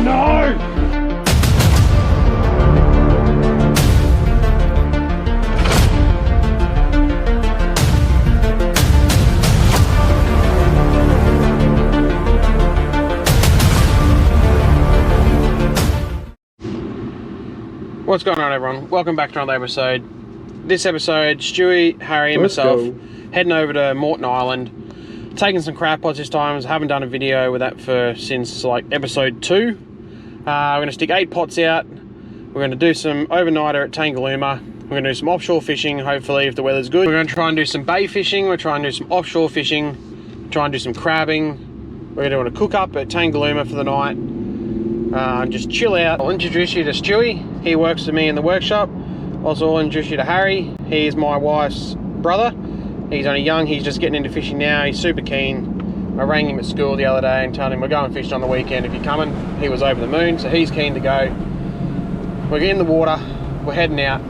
no! What's going on, everyone? Welcome back to another episode. This episode, Stewie, Harry and myself heading over to Moreton Island, taking some crab pots this time. I haven't done a video with that since like episode 2. We're going to stick 8 pots out. We're going to do some overnighter at Tangalooma. We're going to do some offshore fishing, hopefully, if the weather's good. We're going to try and do some bay fishing. We're trying to do some offshore fishing, try and do some crabbing. We're going to do a cook up at Tangalooma for the night. Just chill out. I'll introduce you to Stewie. He works with me in the workshop. Also, I'll introduce you to Harry. He's my wife's brother. He's only young. He's just getting into fishing now. He's super keen. I rang him at school the other day and told him we're going fishing on the weekend if you're coming. He was over the moon, so he's keen to go. We're in the water. We're heading out.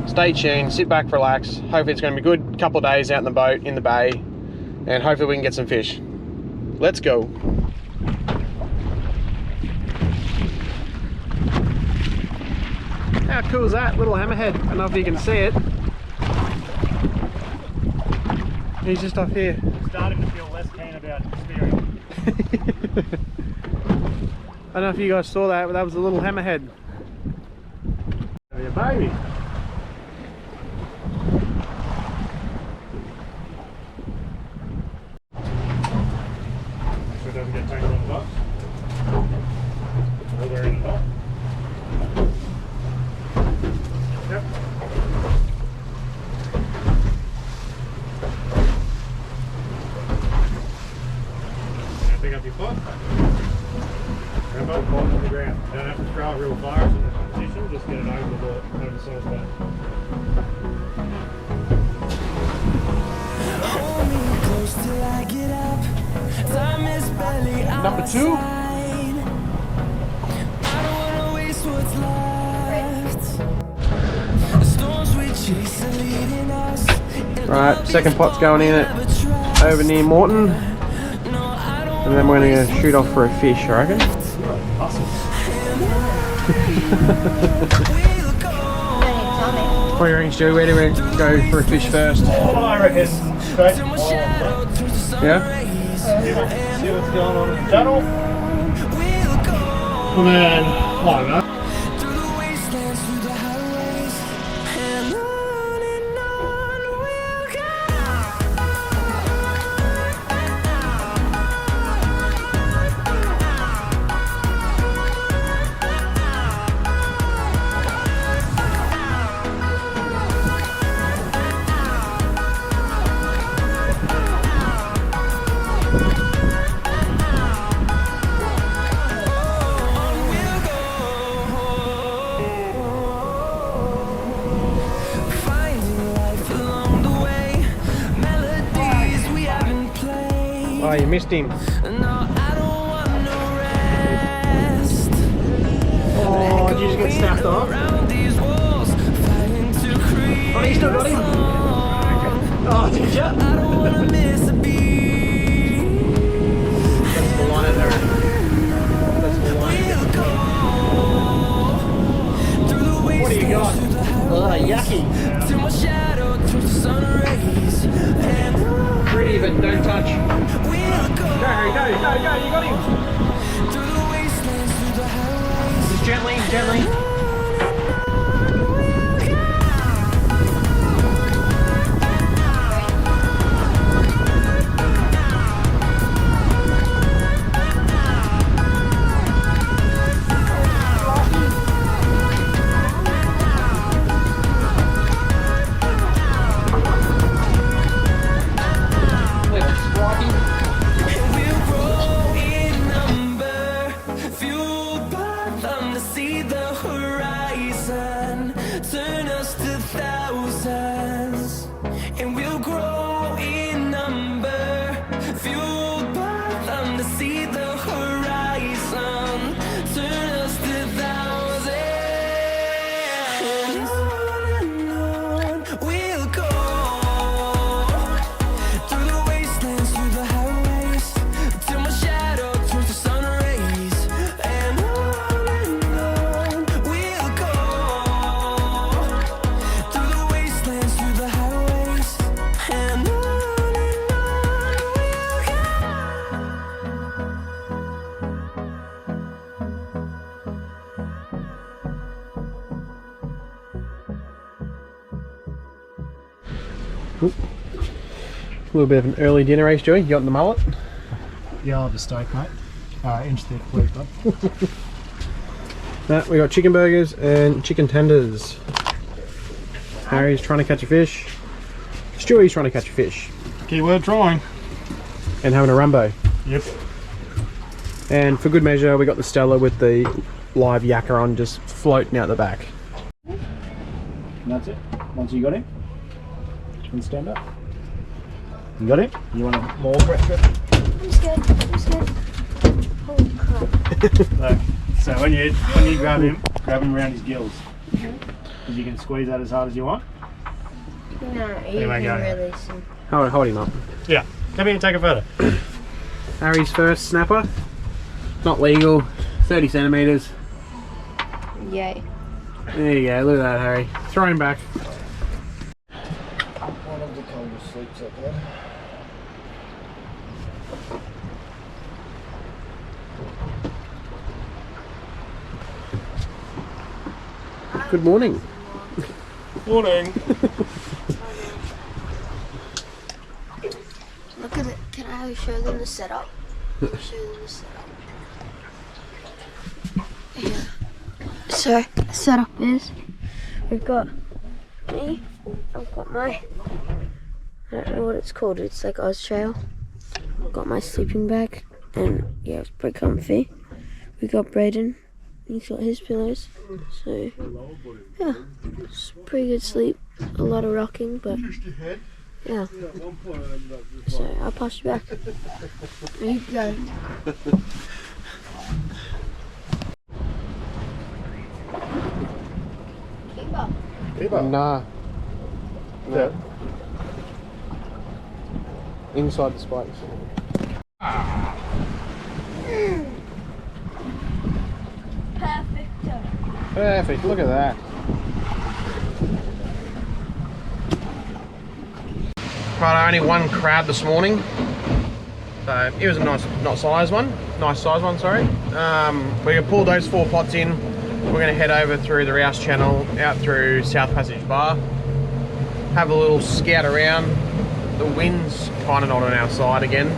Stay tuned. Sit back, relax. Hopefully it's going to be a good couple of days out in the boat, in the bay, and hopefully we can get some fish. Let's go. How cool is that? Little hammerhead. I don't know if you can see it. He's just up here. I'm starting to feel less keen about spearing. I don't know if you guys saw that, but that was a little hammerhead. Oh, yeah, baby. Make sure it doesn't get tangled on the box. Or they're in the dock. Yep. Now pick up your pot. Grab both pots on the ground. You don't have to throw it real far in this position, just get it over the saucepan. Number 2. Right, second pot's going in at over near Moreton, and then we're going to shoot off for a fish, I reckon. What do you reckon, Stu? Where do we go for a fish first? Oh, I reckon straight. Yeah? See what's going on in the channel. And then, I don't know. Oh, you missed him. Oh, did you just get snapped off? Oh, you still got him? Oh, did you? That's the line in there. That's the line. What do you got? Oh, yucky. Pretty, but don't touch. Go, Harry, go, you got him. Just gently. See the horizon. A little bit of an early dinner, Stewie. You got the mullet? Yeah, I'll have a steak, mate. Inch thick, please, bud. We got chicken burgers and chicken tenders. Harry's trying to catch a fish. Stewie's trying to catch a fish. Keyword trying. And having a rumbo. Yep. And for good measure, we got the Stella with the live yakka on just floating out the back. And that's it. Once you got him, you can stand up. You got him? You want a more breakfast? I'm scared. I'm scared. Holy crap. So when you grab him around his gills. Because you can squeeze that as hard as you want. No, you Anyway, can go. release him. Hold him up. Yeah. Come here and take a photo. Harry's first snapper. Not legal. 30 centimetres. Yay. There you go. Look at that, Harry. Throw him back. One of the coldest sleeps up there. Good morning. Morning. Look at it. Can I show them the setup? Show them the setup. Yeah. So, the setup is we've got me. I've got my. I don't know what it's called. It's like Offshore. I've got my sleeping bag, and yeah, it's pretty comfy. We got Braden. He's got his pillows. So, yeah, it's pretty good sleep. A lot of rocking, but yeah. So I'll pass you back. There you go. Keeper. Nah. Yeah. Inside the spikes. Perfect, look at that. Right, only one crab this morning. So it was a nice size one, sorry. We're gonna pull those 4 pots in. We're gonna head over through the Rouse Channel, out through South Passage Bar. Have a little scout around. The wind's kinda not on our side again.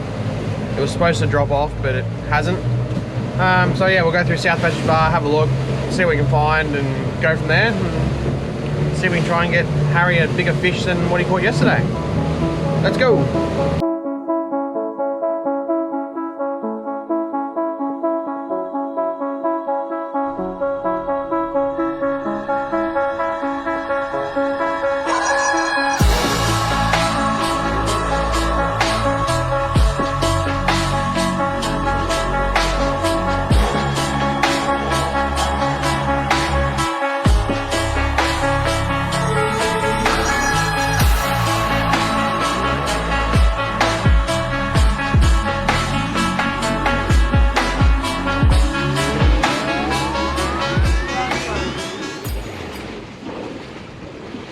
It was supposed to drop off, but it hasn't. So yeah, we'll go through South Passage Bar, have a look, see what we can find, and go from there. And see if we can try and get Harry a bigger fish than what he caught yesterday. Let's go.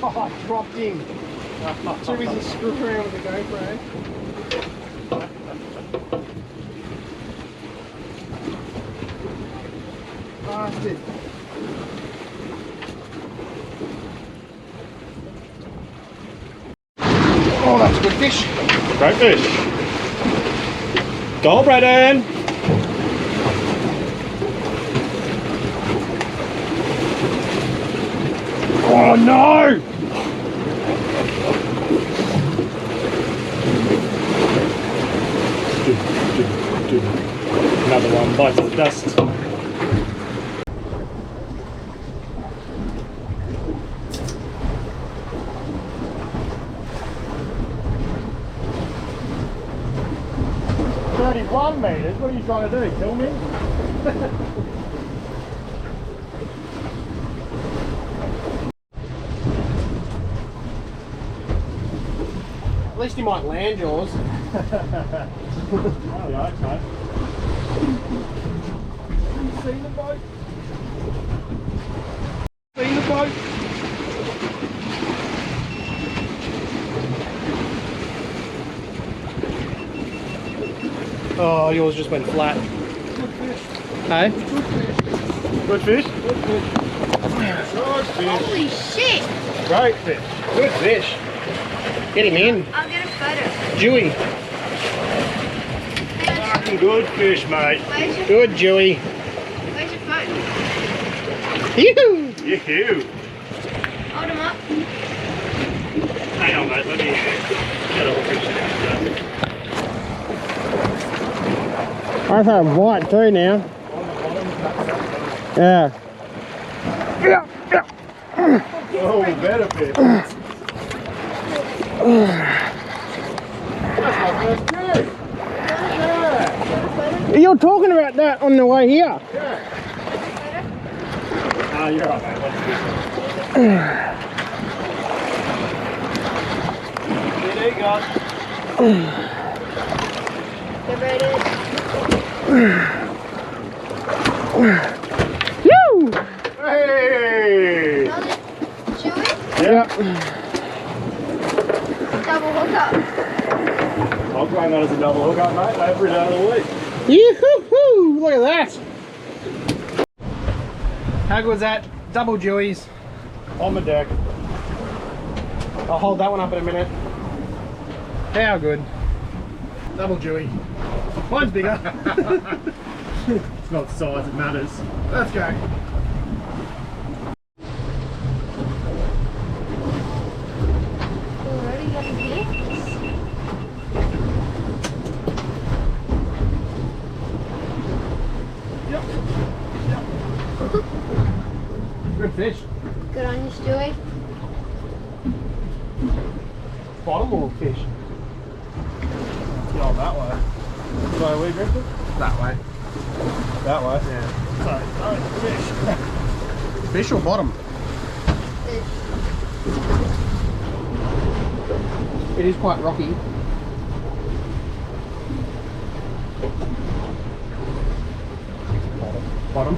Oh, I dropped him. Too busy screwing around with the GoPro. Bastard. Oh, that's a good fish. Great fish. Go, Braden. Oh no! Another one bites the dust. "31 metres? What are you trying to do? Kill me?" At least he might land yours. Oh, yeah, okay. You seen the boat? Seen the boat? Oh, yours just went flat. Good fish. Hey? Good fish? Good fish. Good fish. Holy shit! Great fish. Good fish. Get him in. I'll get a photo. Dewey. Fucking good fish, mate. Good, Dewey. Where's your phone? Yoo-hoo. Yoo-hoo. Hold him up. Hang on, mate. Let me get a look at I have white too now. Yeah. Oh, better fish. That's my first fish. You're talking about that on the way here. Yeah. Ah, you're right, mate. There you go. Get ready. Woo! Hey! Another Chewy? Yeah. Double hook up. I'll grind that as a double hookup, mate, every day of the week. Yoo-hoo! Look at that. How good was that? Double Deweys. On the deck. I'll hold that one up in a minute. How good? Double Dewey. Mine's bigger. It's not size, it matters. Let's go. Already got his hits. Good fish. Good on you, Stewie. Bottom or fish? Go that way. So we drifted? That way. That way? Yeah. Sorry, fish. Fish or bottom? Fish. It is quite rocky. Bottom.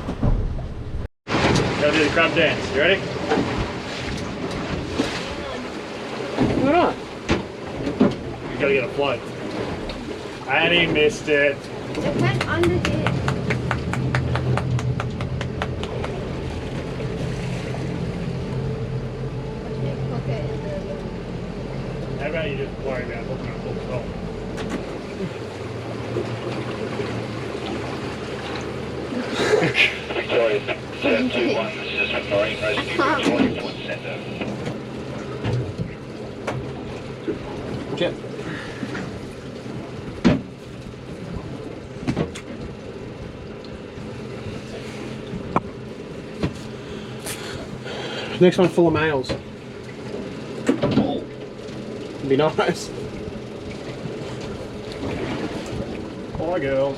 Go do the crab dance. You ready? Why not? You gotta get a float. And he missed it. It went under here. How about you just worry about hooking up full stop? Victoria 721, this is Marine Rescue Victoria Point Centre. Jet. Next one full of males. Be nice. Bye, girls.